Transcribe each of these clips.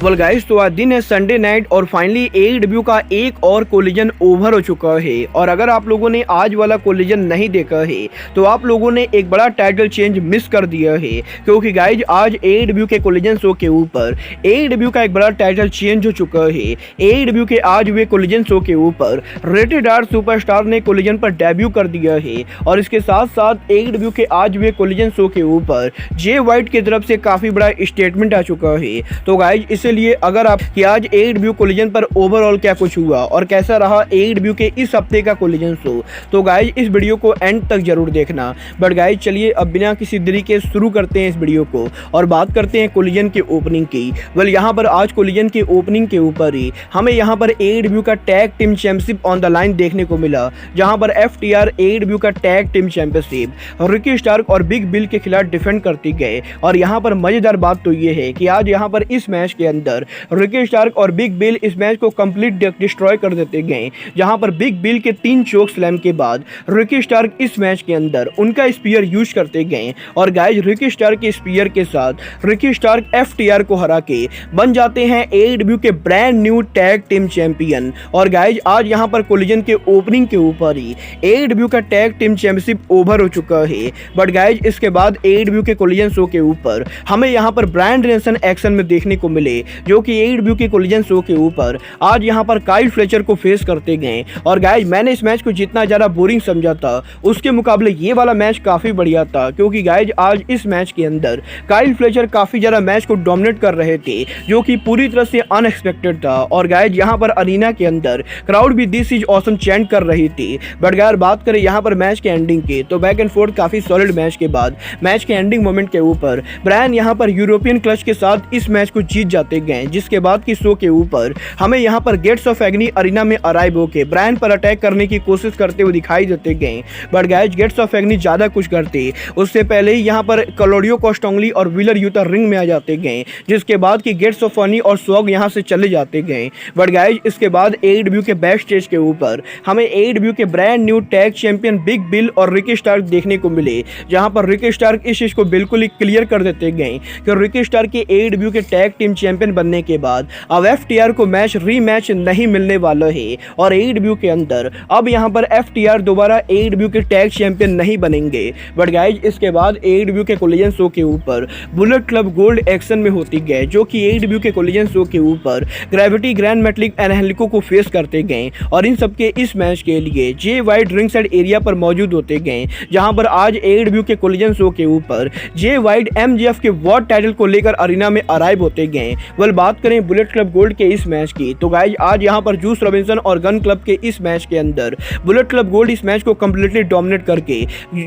Well guys, तो आज दिन है संडे नाइट और फाइनली AEW का एक और कोलिजन ओवर हो चुका है। और अगर आप लोगों ने आज वाला कोलिजन नहीं देखा है तो आप लोगों ने एक बड़ा टाइटल चेंज मिस कर दिया है, क्योंकि गाइज आज AEW के कोलिजन शो के ऊपर AEW का एक बड़ा टाइटल चेंज हो चुका है। AEW के आज हुए कोलिजन शो के ऊपर रेटेड आर सुपरस्टार ने कोलिजन पर डेब्यू कर दिया है और इसके साथ साथ AEW के आज हुए कोलिजन शो के ऊपर जे वाइट की तरफ से काफी बड़ा स्टेटमेंट आ चुका है। तो गाइज इसलिए अगर आप कि आज AEW कोलिजन पर ओवरऑल क्या कुछ हुआ और कैसा रहा AEW के इस हफ्ते का कोलिजन शो, तो गाइज इस वीडियो को एंड तक जरूर देखना। बट गाइज चलिए अब बिना किसी देरी के शुरू करते हैं इस वीडियो को और बात करते हैं कोलिजन के ओपनिंग की। वेल यहाँ पर आज कोलिजन के ओपनिंग के ऊपर ही हमें यहाँ पर AEW का tag team championship on the line देखने को मिला, जहाँ पर FTR AEW का tag team championship Ricky Stark और बिग बिल के खिलाफ डिफेंड करती गए। और यहाँ पर मजेदार बात तो ये है कि आज यहाँ पर इस मैच के अंदर रिकी स्टार्क और बिग बिल इस मैच को कंप्लीट डिस्ट्रॉय कर देते गए, जहां पर बिग बिल के 3 चोक स्लैम के बाद रिकी स्टार्क इस मैच के अंदर उनका स्पीयर यूज करते गए। और गाइज रिकी स्टार्क के स्पीयर के साथ रिकी स्टार्क FTR को हरा के बन जाते हैं AEW के brand new tag team champion. और गाइज आज यहां पर कोलिजन के ओपनिंग के ऊपर ही AEW का टैग टीम चैंपियनशिप ओवर हो चुका है। बट गाइज इसके बाद AEW के कोलिजन शो के ऊपर हमें यहां पर ब्रांड नेशन एक्शन में देखने को मिले, जो कि AEW के कोलिजन शो के ऊपर आज यहां पर काइल फ्लेचर को फेस करते गए। और गाइज मैंने इस मैच को जितना ज्यादा बोरिंग समझा था उसके मुकाबले ये वाला मैच काफी बढ़िया था, क्योंकि गाइज आज इस मैच के अंदर काइल फ्लेचर काफी ज्यादा मैच को डोमिनेट कर रहे थे, जो कि पूरी तरह से अनएक्सपेक्टेड था। और गाइज यहां पर अरीना के अंदर क्राउड भी दिस इज ऑसम चैंट कर रही थी। बट यार बात करें यहां पर मैच के एंडिंग के, तो बैक एंड फोर्थ काफी सॉलिड मैच के बाद मैच के एंडिंग मोमेंट के ऊपर ब्रायन यहां पर यूरोपियन क्लच के साथ इस मैच को जीत जाते गए, जिसके बाद की शो के ऊपर हमें यहां पर गेट्स ऑफ एग्नी अरीना में अराइव होके ब्रायन पर अटैक करने की कोशिश करते हुए दिखाई देते गए। बट गाइज गेट्स ऑफ एग्नी ज्यादा कुछ करते उससे पहले ही यहां पर क्लॉडियो कोस्टोंगली और व्हीलर यूता रिंग में आ जाते गए, जिसके बाद की गेट्स ऑफ फनी और स्वॉग यहां से चले जाते गए। बट गाइज इसके बाद AEW के बैक स्टेज के ऊपर हमें AEW के brand new tag champion big bill और रिकी स्टार्क देखने को मिले, जहां पर रिकी स्टार्क इस चीज को बिल्कुल ही क्लियर कर देते गए कि रिकी स्टार्क के AEW के टैग टीम चैंपियन बनने के बाद अब FTR को मैच रीमैच नहीं मिलने वाला है। और AEW के अंदर अब यहां पर FTR दोबारा AEW के टैग चैंपियन नहीं बनेंगे। बट गाइज इसके बाद AEW के कोलिजन शो के ऊपर बुलेट क्लब गोल्ड एक्शन में होती गए, जो कि AEW के कोलिजन शो के ऊपर ग्रेविटी ग्रैंड मेटलिक एनहेलिको को फेस करते गए। और इन सबके इस मैच के लिए जे वाइट रिंग साइड एरिया पर मौजूद होते गए, जहां पर आज AEW के कोलिजन शो के ऊपर जे वाइट MJF के वर्ल्ड टाइटल को लेकर अरीना में अराइव होते गए। वेल बात करें बुलेट क्लब गोल्ड के इस मैच की, तो गाइज आज यहां पर जूस रॉबिन्सन और गन क्लब के इस मैच के अंदर बुलेट क्लब गोल्ड इस मैच को कंप्लीटली डोमिनेट करके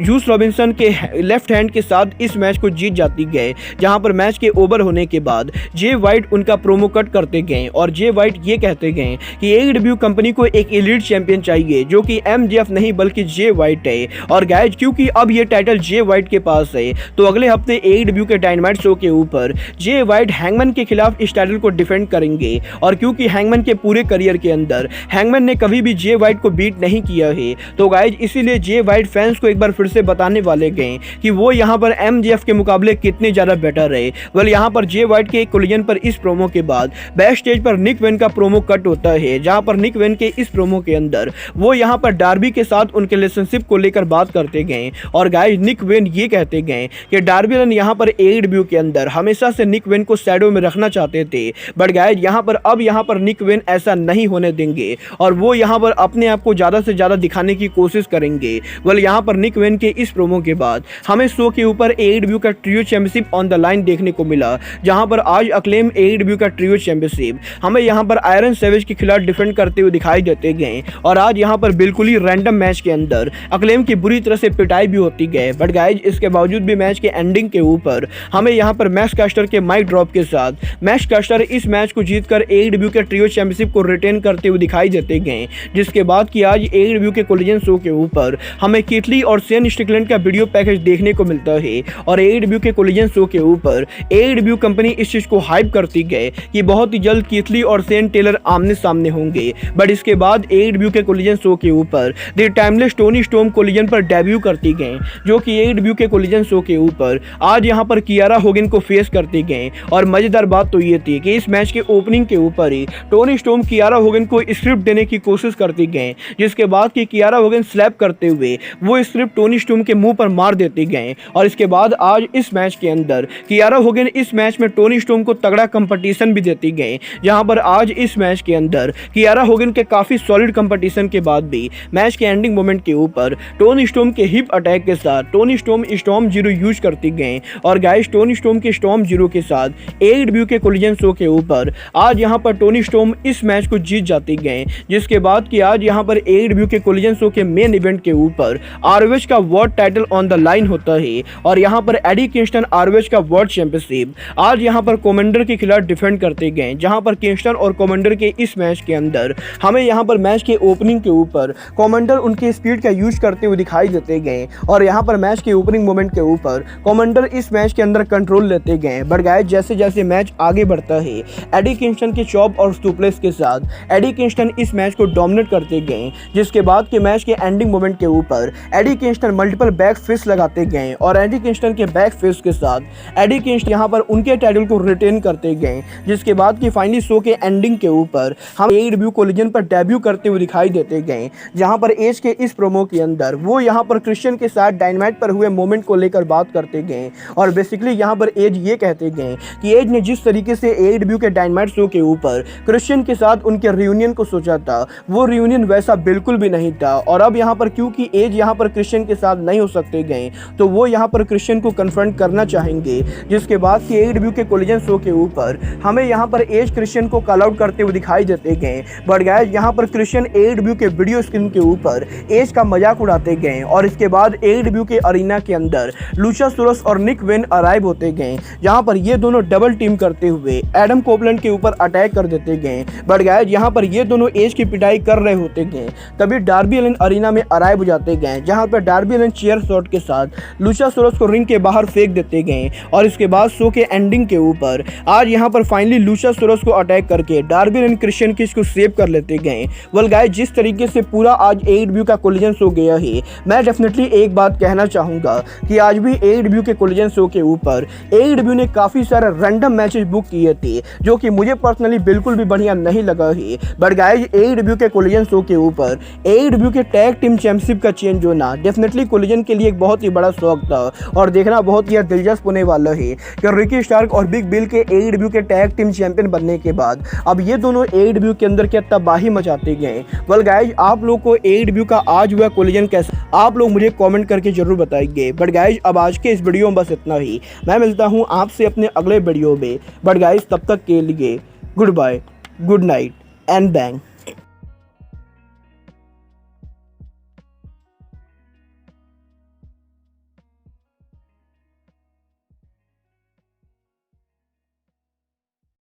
जूस रॉबिन्सन के लेफ्ट हैंड के साथ इस मैच को जीत जाती गए, जहां पर मैच के ओवर होने के बाद जे वाइट उनका प्रोमो कट करते गए और जे वाइट ये कहते गए कि AEW कंपनी को एक एलीट चैंपियन चाहिए, जो कि MJF नहीं बल्कि जे वाइट है। और गाइज क्योंकि अब ये टाइटल जे वाइट के पास है, तो अगले हफ्ते AEW के डायनामाइट शो के ऊपर जे वाइट हैंगमैन के खिलाफ इस टाइटल को डिफेंड करेंगे। और क्योंकि हैंगमैन के पूरे करियर के अंदर हैंगमैन ने कभी भी जे वाइट को बीट नहीं किया है, तो गाइज इसीलिए जे वाइट फैंस को एक बार फिर से बताने वाले गए कि वो यहाँ पर MJF के मुकाबले कितने ज्यादा बेटर है। वेल यहाँ पर जे वाइट के कोलिजन पर इस प्रोमो के बाद बैक स्टेज पर निक वेन का प्रोमो कट होता है, जहाँ पर निक वेन के इस प्रोमो के अंदर वो यहाँ पर डार्बी के साथ उनके रिलेशनशिप को लेकर बात करते गए। और गाइज निक वेन ये कहते गए कि डार्बी अलन यहाँ पर AEW के अंदर हमेशा से निक वेन को शैडो में रखना चाहते थे। बट गाइज यहाँ पर अब यहाँ पर निक वेन ऐसा नहीं होने देंगे और वो यहाँ पर अपने आप को ज्यादा से ज्यादा दिखाने की कोशिश करेंगे। वेल यहाँ पर निक वेन के इस प्रोमो के बाद हमें शो के ऊपर AEW का trio championship on the line देखने को मिला, जहां पर आज अक्लेम AEW का ट्रियो चैंपियनशिप हमें यहां पर आयरन सेवेज के खिलाफ डिफेंड करते हुए दिखाई देते गए। और आज यहां पर बिल्कुल ही रैंडम मैच के अंदर अक्लेम की बुरी तरह से पिटाई भी होती गई। बट गाइज इसके बावजूद भी मैच के एंडिंग के ऊपर हमें यहां पर मैक्स कास्टर के माइक ड्रॉप के साथ मैक्स कास्टर इस मैच को जीतकर AEW के ट्रियो चैंपियनशिप को रिटेन करते हुए दिखाई देते गए, जिसके बाद कि आज AEW के कोलिजन शो के ऊपर हमें किटली और सेन स्टिकलैंड का वीडियो पैकेज देखने को मिलता है। और AEW के कोलिजन शो के ऊपर AEW कंपनी इस चीज को हाइप करती गए कि बहुत ही जल्द किटली और सेन टेलर आमने सामने होंगे। बट इसके बाद AEW के कोलिजन शो के ऊपर the timeless Tony storm collision पर डेब्यू करती गए, जो कि AEW के कोलिजन शो के ऊपर आज यहां पर कियारा होगन को फेस करते गए। और मजेदार बात तो ये थी कि इस मैच के ओपनिंग के ऊपर ही टोनी स्टॉर्म कियारा होगन को स्क्रिप्ट देने की कोशिश करती गए, जिसके बाद कि कियारा होगन स्लैप करते हुए वो स्क्रिप्ट टोनी स्टॉर्म के मुंह पर मार देते गए। और इसके बाद आज इस मैच के अंदर कियारा होगन इस मैच में टोनी स्टॉर्म को तगड़ा कंपटीशन भी देती गए, जहां पर आज इस मैच के अंदर कियारा होगन के काफी सॉलिड कंपटीशन के बाद भी मैच के एंडिंग मोमेंट के ऊपर टोनी स्टॉर्म के हिप अटैक के साथ Tony storm storm zero use करती गए। और गाइस टोनी स्टॉर्म के स्टॉर्म जीरो के साथ AEW के कोलिजन शो के ऊपर आज यहां पर टोनी स्टॉर्म इस मैच को जीत जाती गए, जिसके बाद कि आज यहां पर AEW के कोलिजन शो के मेन इवेंट के ऊपर ROH का world title on the line होता है। और यहां पर एडी किंगस्टन ROH का वर्ल्ड चैंपियनशिप आज यहां पर कमांडर के खिलाफ डिफेंड करते गए, जहां पर किंगस्टन और कमांडर के इस मैच के अंदर हमें यहां पर मैच के ओपनिंग के ऊपर कमांडर उनके स्पीड का यूज करते हुए दिखाई देते गए। और यहां पर मैच के ओपनिंग मोमेंट के ऊपर कमांडर इस मैच के अंदर कंट्रोल लेते गए। बट गाइस जैसे जैसे मैच आगे बढ़ता है, एडी किंगस्टन के चॉप और सुप्लेक्स के साथ एडी किंगस्टन इस मैच को डोमिनेट करते गए, जिसके बाद के मैच के एंडिंग मोमेंट के ऊपर Eddie Kingston multiple back fist लगाते गए। और एडी किंगस्टन के बैक फिस्ट के साथ एडी किंगस्टन यहां पर उनके टाइटल को रिटेन करते गए, जिसके बाद की फाइनली शो के एंडिंग के ऊपर हम AEW कोलिजन पर डेब्यू करते हुए दिखाई देते गए, जहां पर एज के इस प्रोमो के अंदर वो यहां पर क्रिश्चियन के साथ डायनामाइट पर हुए मोमेंट को लेकर बात करते गए। और बेसिकली यहां पर एज ये कहते गए कि एज ने जिस तरीके से AEW के डायनामाइट शो के ऊपर क्रिश्चियन के साथ उनके रियूनियन को सोचा था, वो रियूनियन वैसा बिल्कुल भी नहीं था। और अब यहां पर क्योंकि एज यहां पर क्रिश्चियन के साथ नहीं हो सकते गए, तो वो यहां पर क्रिश्चियन को कन्फ्रंट करना चाहेंगे, जिसके बाद कि AEW के कोलिजन शो के ऊपर हमें यहां पर एज क्रिश्चियन को कॉल आउट करते हुए दिखाई देते गए। बट गाइस यहां पर क्रिश्चियन AEW के वीडियो स्क्रीन के ऊपर एज का मजाक उड़ाते गए। और इसके बाद AEW के अरीना के अंदर लुचासोरस और निक वेन अराइव होते गए, जहां पर ये दोनों डबल टीम करते हुए एडम कोपलैंड के ऊपर अटैक कर देते गए। बट गाइस यहां पर ये दोनों एज की पिटाई कर रहे होते गए, तभी डार्बी एलन अरीना में अराइव हो जाते गए, जहां पर डार्बी एलन चेयर शॉट के साथ लुचासोरस को रिंग के बाहर फेंक देते गए। और इसके बाद शो के एंडिंग के ऊपर आज यहां पर फाइनली लुचासोरस को अटैक करके डार्बी एलन क्रिश्चियन किस को सेव कर लेते गए। वेल गाइस जिस तरीके से पूरा आज AEW का कोलिजन शो गया है, मैं डेफिनेटली एक बात कहना चाहूंगा कि आज भी AEW के कोलिजन शो के ऊपर AEW ने काफी सारे रैंडम मैचेस बुक किए थे, जो कि मुझे पर्सनली बिल्कुल भी बढ़िया नहीं लगा है। बट गाइस AEW के कोलिजन शो के ऊपर AEW के टैग टीम चैंपियनशिप का चेंज होना डेफिनेटली कोलिजन के लिए एक बहुत ही बड़ा शौक था। और देखना बहुत ही दिलचस्प होने वाला है कि रिकी स्टार्क और बिग बिल के AEW के टैग टीम चैंपियन बनने के बाद अब ये दोनों AEW के अंदर क्या तबाही मचाते गए। वेल गाइस आप लोग को AEW का आज हुआ कोलिजन कैसा, आप लोग मुझे कमेंट करके जरूर बताइए। बट गाइस अब आज के इस वीडियो में बस इतना ही, मैं मिलता हूं आपसे अपने अगले वीडियो में। बट गाइस तब तक के लिए goodbye, good night and bang.